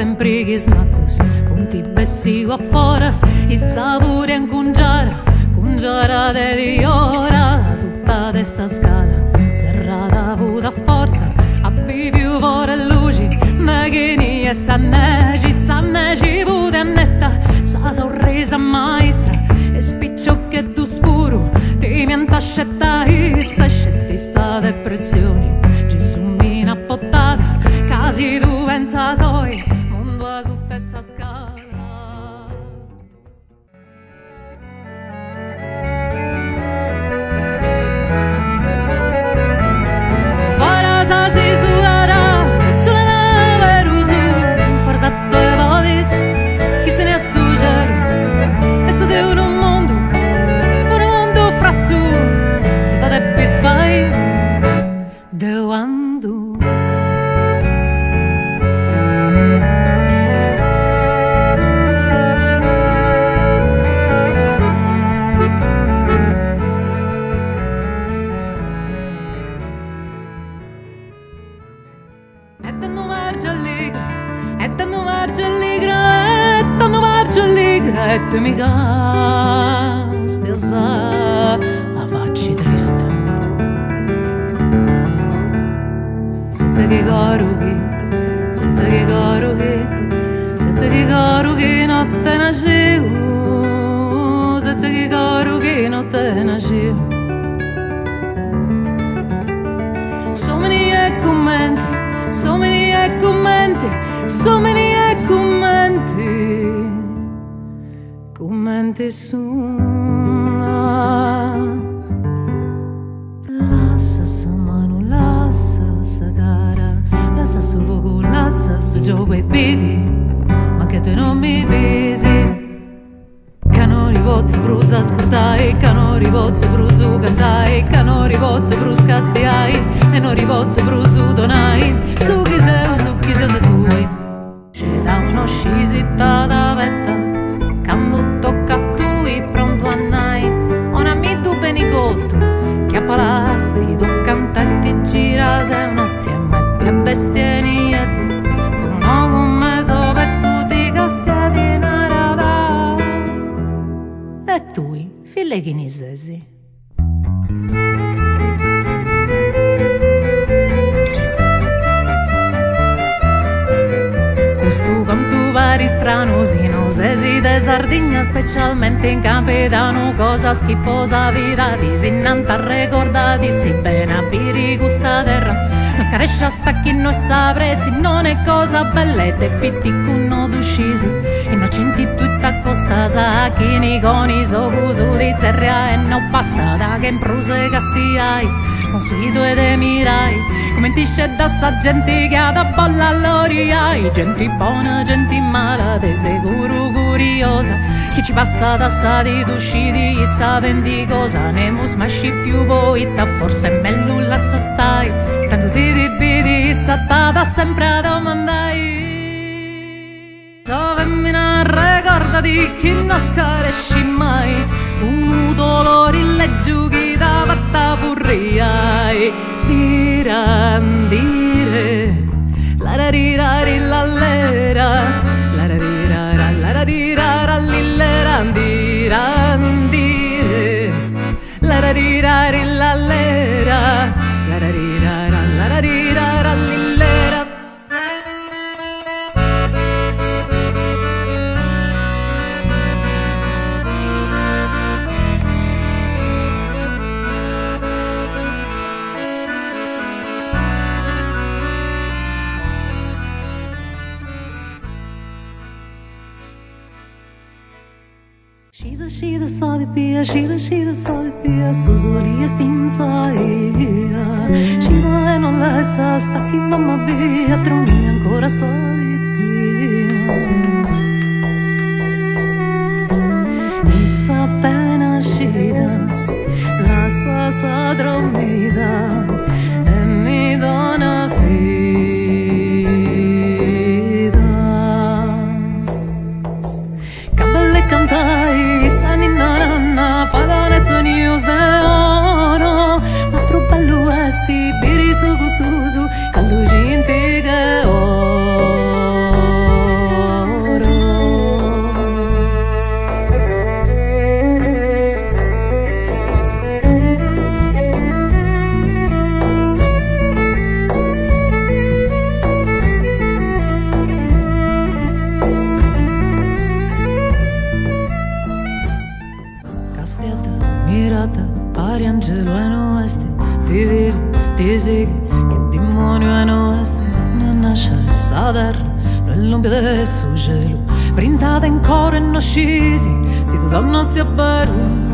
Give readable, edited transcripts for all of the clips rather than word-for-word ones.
sempre che smacus, punti bessi a foras, i sapori in cungiara di ora, sutta dessa scala, serrata avuta forza, abbi più vore luci, maghini e sannegi pude netta, sa sorrisa maestra, e spiccio che tu spuru, ti mienta scettai, sa scettissa depressioni, ci summina pottata, casi tu pensa soi, mondo a su tessa scala. Farasa si sudarà sulla nave rusu, forzato e valis, chi se ne assuge, e su di un mondo fra su, tutta te pisfai, de quando. E tu mi castes a facci triste senza che coruchi notte nascevo, senza che coruchi notte nascevo. So many commenti, so many commenti, so many commenti. Commenti su lascia sa mano, lascia sa cara, lascia su fuoco, lascia su gioco e bevi, ma che tu non mi vedi. Canori pozzo brusa scordai, canori pozzo brusu cantai, canori pozzo brus castiai, e non ripozzo brusu donai, su chi sei se stui. C'è da uno scisita da vetta, quando tocca a tu pronto a night, on ami tu benigotto, che a palastri toccanta e ti gira, sei un'azienda e bestie niente, con un ogo come sopra tutti castiati narada. E tu, figli chinesesi. Questo canto vari strano, sino sesi de Sardegna, specialmente in Campedano, cosa schifosa vita, disinnanta ricordati, si bene a biri questa terra, non scarescia sta chi non sapre, se non è cosa bella e te pitti cunno d'uscisi, innocenti tutta costa sa chi ni con i socusu di zerria e non basta da che in pruse castiai, consuito ed emirai, come tisce da sta gente che ha da bolla all'oriai, gente buona, gente mala, de sicuro curiosa, chi ci passa da stati d'usciti, chi sa vendi cosa, ne mus masci più poeta, forse è meglio lascia stai, tanto si dividi, stata sempre a domandai. So femmina ricordati che non scaresci mai, un dolore le giughi da fatta furriai, dire, la rarirari la lera, la rarirara la rarirara lillera, dire, la rarirari la lera, la rarirara la rarirara lillera. Scida sa di pia, scida sa di pia, su soli e stinza ia. Scida e non la sa, sta chi mamma bia, trombi ancora sa di pia. Issa appena scida, la sa dormida, e mi dona fida. Cabelle cantai, saninna, padane su news de oro, ma troppo belluesti, biri su gususu, calluci in te che ho. brindata, pari angelo e noeste, ti vedi, ti segui, che demonio è noeste, non nasce essa terra, non l'umbia del suo cielo, brindata in coro e non scesi, se tu sonno sia vero.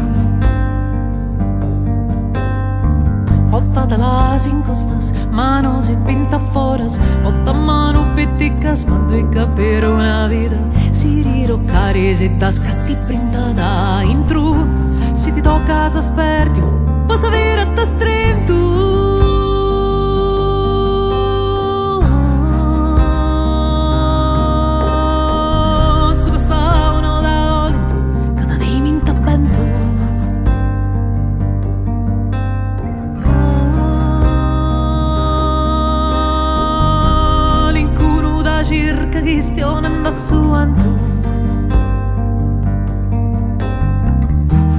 Pottatela sin costas, mano si pinta foras, potta mano pitticas, manduica per una vita, si riroccare se da scatti brindata in tru, se ti tocca sa sperdio, possa avere a te stretto. Questionando a suo antu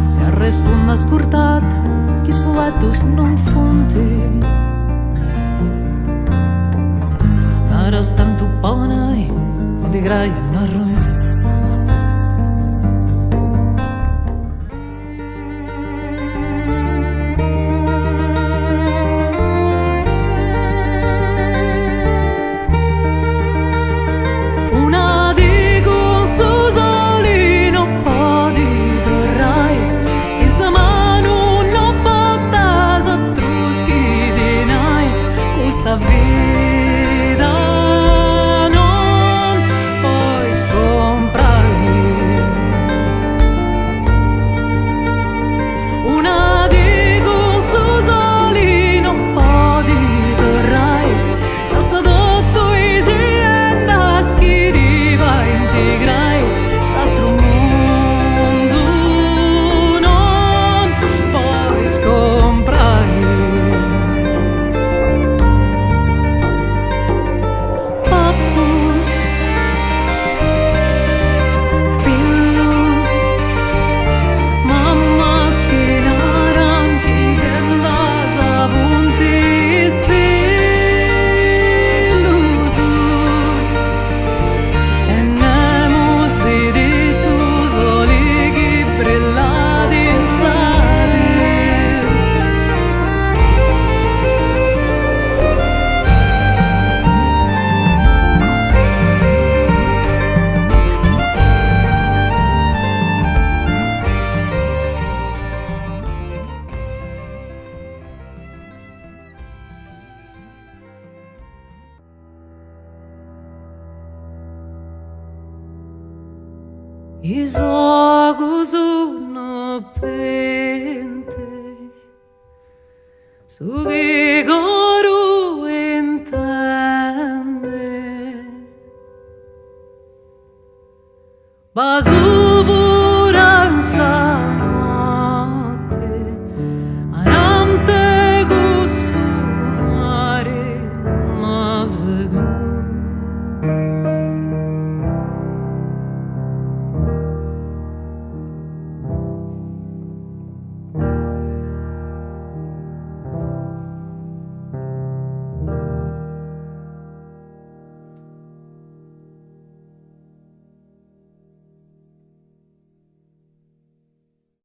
se risponda scurtata che sfuatus non fonte però stanto buona e di graia non arroio. I sogos sono pente su che